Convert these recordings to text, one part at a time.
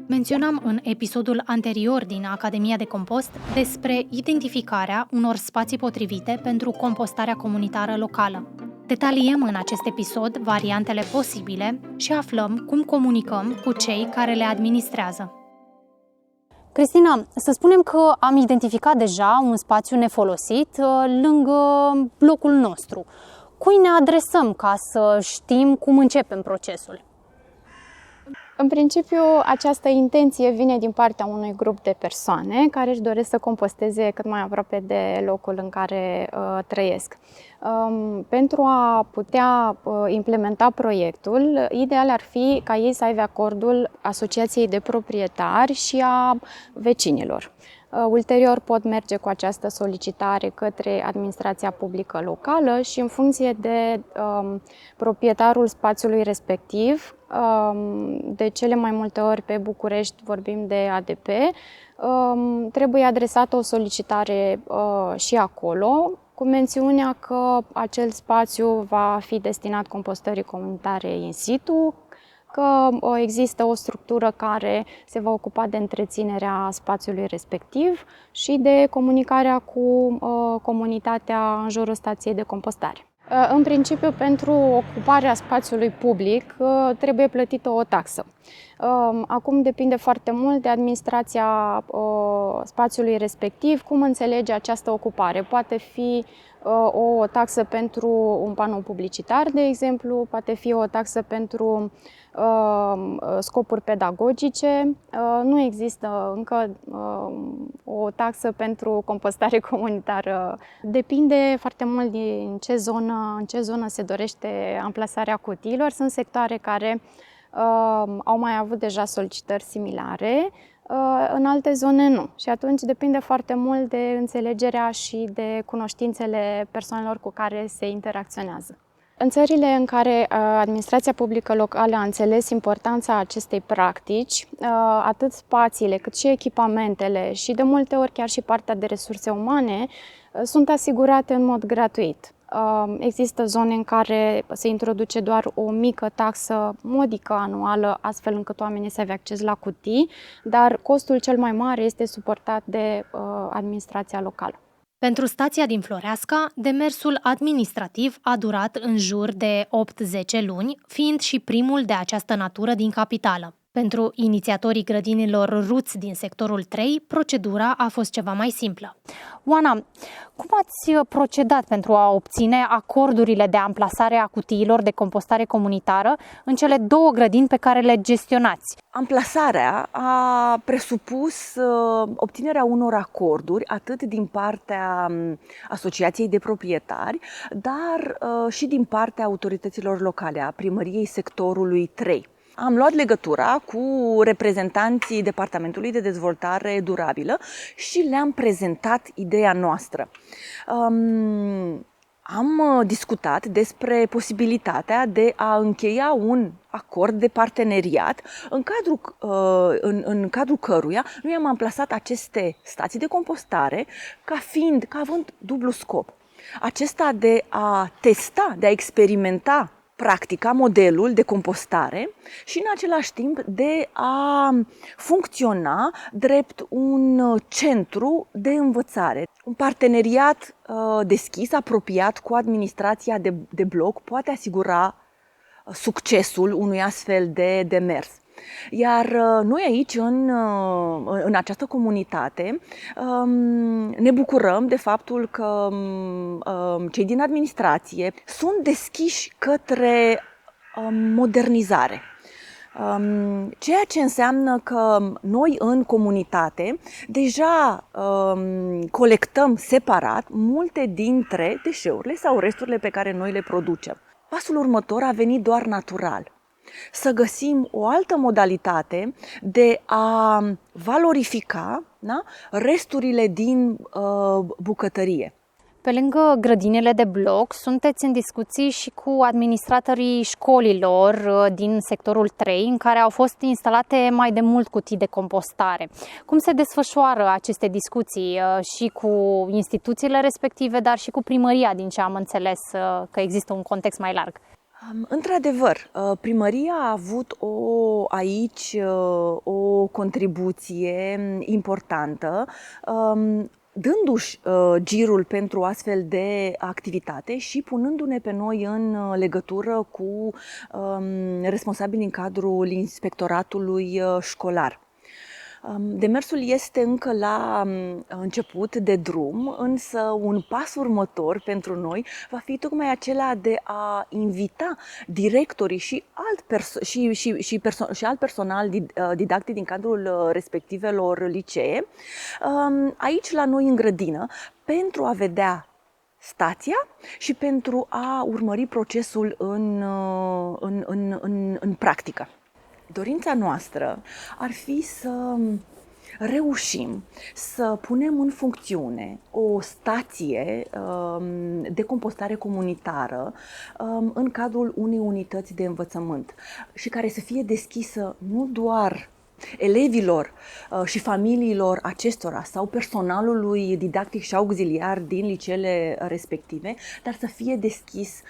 Menționam în episodul anterior din Academia de Compost despre identificarea unor spații potrivite pentru compostarea comunitară locală. Detaliem în acest episod variantele posibile și aflăm cum comunicăm cu cei care le administrează. Cristina, să spunem că am identificat deja un spațiu nefolosit lângă blocul nostru. Cui ne adresăm ca să știm cum începem procesul? În principiu, această intenție vine din partea unui grup de persoane care își doresc să composteze cât mai aproape de locul în care trăiesc. Pentru a putea implementa proiectul, ideal ar fi ca ei să aibă acordul Asociației de Proprietari și a vecinilor. Ulterior pot merge cu această solicitare către administrația publică locală și în funcție de proprietarul spațiului respectiv, de cele mai multe ori pe București vorbim de ADP, trebuie adresată o solicitare și acolo, cu mențiunea că acel spațiu va fi destinat compostării comunitare in situ, că există o structură care se va ocupa de întreținerea spațiului respectiv și de comunicarea cu comunitatea în jurul stației de compostare. În principiu, pentru ocuparea spațiului public trebuie plătită o taxă. Acum depinde foarte mult de administrația spațiului respectiv, cum înțelege această ocupare. Poate fi o taxă pentru un panou publicitar, de exemplu, poate fi o taxă pentru scopuri pedagogice. Nu există încă o taxă pentru compostare comunitară. Depinde foarte mult în ce zonă se dorește amplasarea cutiilor. Sunt sectoare care au mai avut deja solicitări similare, în alte zone nu. Și atunci depinde foarte mult de înțelegerea și de cunoștințele persoanelor cu care se interacționează. În țările în care administrația publică locală a înțeles importanța acestei practici, atât spațiile cât și echipamentele și de multe ori chiar și partea de resurse umane sunt asigurate în mod gratuit. Există zone în care se introduce doar o mică taxă modică anuală, astfel încât oamenii să aibă acces la cutii, dar costul cel mai mare este suportat de administrația locală. Pentru stația din Floreasca, demersul administrativ a durat în jur de 8-10 luni, fiind și primul de această natură din capitală. Pentru inițiatorii grădinilor Ruți din sectorul 3, procedura a fost ceva mai simplă. Oana, cum ați procedat pentru a obține acordurile de amplasare a cutiilor de compostare comunitară în cele două grădini pe care le gestionați? Amplasarea a presupus obținerea unor acorduri atât din partea Asociației de Proprietari, dar și din partea autorităților locale, a primăriei sectorului 3. Am luat legătura cu reprezentanții Departamentului de Dezvoltare Durabilă și le-am prezentat ideea noastră. Am discutat despre posibilitatea de a încheia un acord de parteneriat în cadrul căruia noi am amplasat aceste stații de compostare ca având dublu scop. Acesta de a testa, de a experimenta practica, modelul de compostare și în același timp de a funcționa drept un centru de învățare. Un parteneriat deschis, apropiat cu administrația de bloc poate asigura succesul unui astfel de demers. Iar noi aici, în această comunitate, ne bucurăm de faptul că cei din administrație sunt deschiși către modernizare. Ceea ce înseamnă că noi în comunitate deja colectăm separat multe dintre deșeurile sau resturile pe care noi le producem. Pasul următor a venit doar natural. Să găsim o altă modalitate de a valorifica, da, resturile din bucătărie. Pe lângă grădinile de bloc, sunteți în discuții și cu administratorii școlilor din sectorul 3, în care au fost instalate mai de mult cutii de compostare. Cum se desfășoară aceste discuții și cu instituțiile respective, dar și cu primăria, din ce am înțeles că există un context mai larg? Într-adevăr, primăria a avut aici o contribuție importantă, dându-și girul pentru astfel de activitate și punându-ne pe noi în legătură cu responsabili în cadrul inspectoratului școlar. Demersul este încă la început de drum, însă un pas următor pentru noi va fi tocmai acela de a invita directorii și alt personal didactic din cadrul respectivelor licee aici la noi în grădină pentru a vedea stația și pentru a urmări procesul în practică. Dorința noastră ar fi să reușim să punem în funcțiune o stație de compostare comunitară în cadrul unei unități de învățământ și care să fie deschisă nu doar elevilor și familiilor acestora sau personalului didactic și auxiliar din liceele respective, dar să fie deschis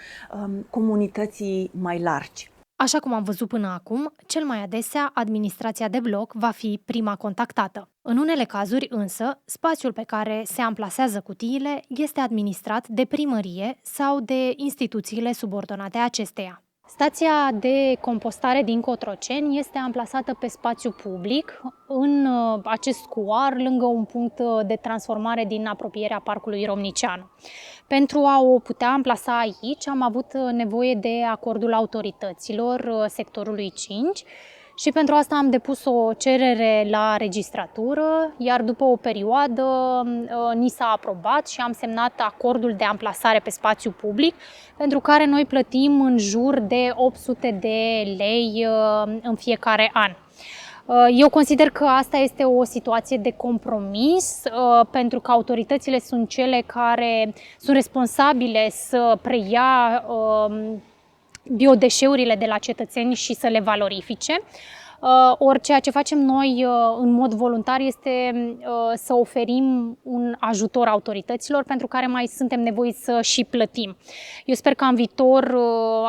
comunității mai largi. Așa cum am văzut până acum, cel mai adesea administrația de bloc va fi prima contactată. În unele cazuri însă, spațiul pe care se amplasează cutiile este administrat de primărie sau de instituțiile subordonate acesteia. Stația de compostare din Cotroceni este amplasată pe spațiu public, în acest cuar, lângă un punct de transformare din apropierea Parcului Romnicianu. Pentru a o putea amplasa aici, am avut nevoie de acordul autorităților sectorului 5 și pentru asta am depus o cerere la registratură, iar după o perioadă ni s-a aprobat și am semnat acordul de amplasare pe spațiu public, pentru care noi plătim în jur de 800 de lei în fiecare an. Eu consider că asta este o situație de compromis, pentru că autoritățile sunt cele care sunt responsabile să preia biodeșeurile de la cetățeni și să le valorifice. Ori ceea ce facem noi în mod voluntar este să oferim un ajutor autorităților pentru care mai suntem nevoiți să și plătim. Eu sper că în viitor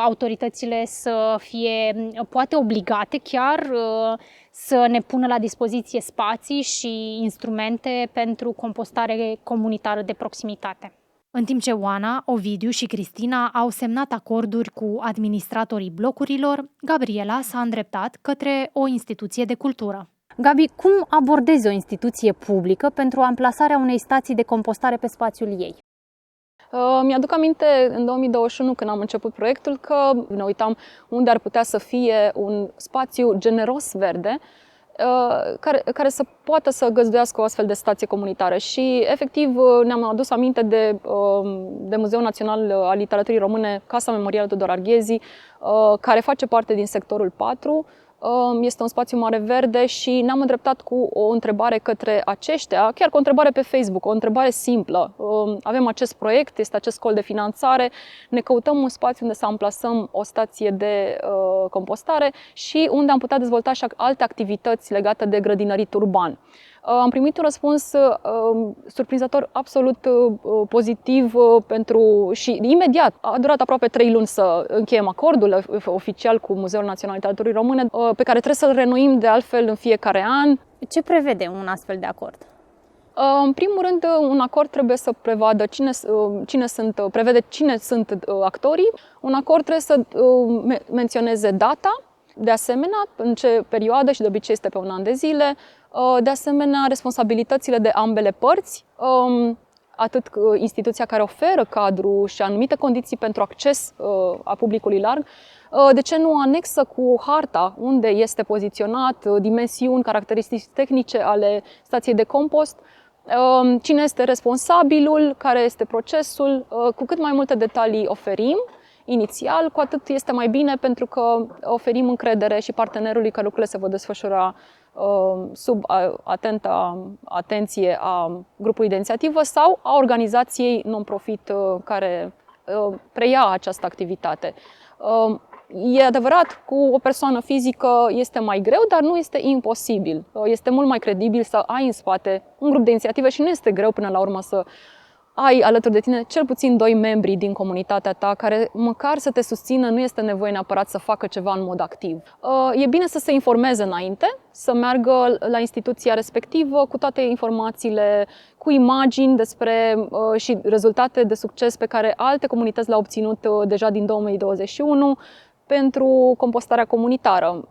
autoritățile să fie poate obligate chiar să ne pună la dispoziție spații și instrumente pentru compostare comunitară de proximitate. În timp ce Oana, Ovidiu și Cristina au semnat acorduri cu administratorii blocurilor, Gabriela s-a îndreptat către o instituție de cultură. Gabi, cum abordezi o instituție publică pentru amplasarea unei stații de compostare pe spațiul ei? Mi-aduc aminte în 2021, când am început proiectul, că ne uitam unde ar putea să fie un spațiu generos verde care să poată să găzduiască o astfel de stație comunitară. Și efectiv ne-am adus aminte de Muzeul Național al Literaturii Române, Casa Memorială Tudor Arghezi, care face parte din sectorul 4. Este un spațiu mare verde și ne-am îndreptat cu o întrebare către aceștia, chiar cu o întrebare pe Facebook, o întrebare simplă. Avem acest proiect, este acest col de finanțare, ne căutăm un spațiu unde să amplasăm o stație de compostare și unde am putea dezvolta și alte activități legate de grădinărit urban. Am primit un răspuns surprinzător, absolut pozitiv și imediat. A durat aproape 3 luni să încheiem acordul oficial cu Muzeul Național al Literaturii Române, pe care trebuie să-l renoim de altfel în fiecare an. Ce prevede un astfel de acord? În primul rând, un acord trebuie să prevadă prevede cine sunt actorii. Un acord trebuie să menționeze data, de asemenea, în ce perioadă, și de obicei este pe un an de zile. De asemenea, responsabilitățile de ambele părți, atât instituția care oferă cadru și anumite condiții pentru acces a publicului larg, de ce nu o anexă cu harta unde este poziționat, dimensiuni, caracteristici tehnice ale stației de compost, cine este responsabilul, care este procesul, cu cât mai multe detalii oferim inițial, cu atât este mai bine, pentru că oferim încredere și partenerului că lucrurile se vor desfășura sub atenta atenție a grupului de inițiativă sau a organizației non-profit care preia această activitate. E adevărat, cu o persoană fizică este mai greu, dar nu este imposibil. Este mult mai credibil să ai în spate un grup de inițiative și nu este greu până la urmă să ai alături de tine cel puțin 2 membri din comunitatea ta care măcar să te susțină, nu este nevoie neapărat să facă ceva în mod activ. E bine să se informeze înainte, să meargă la instituția respectivă cu toate informațiile, cu imagini despre și rezultate de succes pe care alte comunități le-au obținut deja din 2021 pentru compostarea comunitară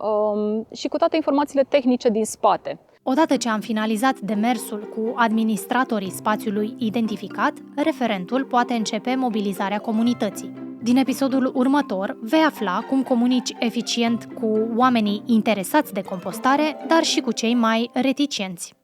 și cu toate informațiile tehnice din spate. Odată ce am finalizat demersul cu administratorii spațiului identificat, referentul poate începe mobilizarea comunității. Din episodul următor vei afla cum comunici eficient cu oamenii interesați de compostare, dar și cu cei mai reticenți.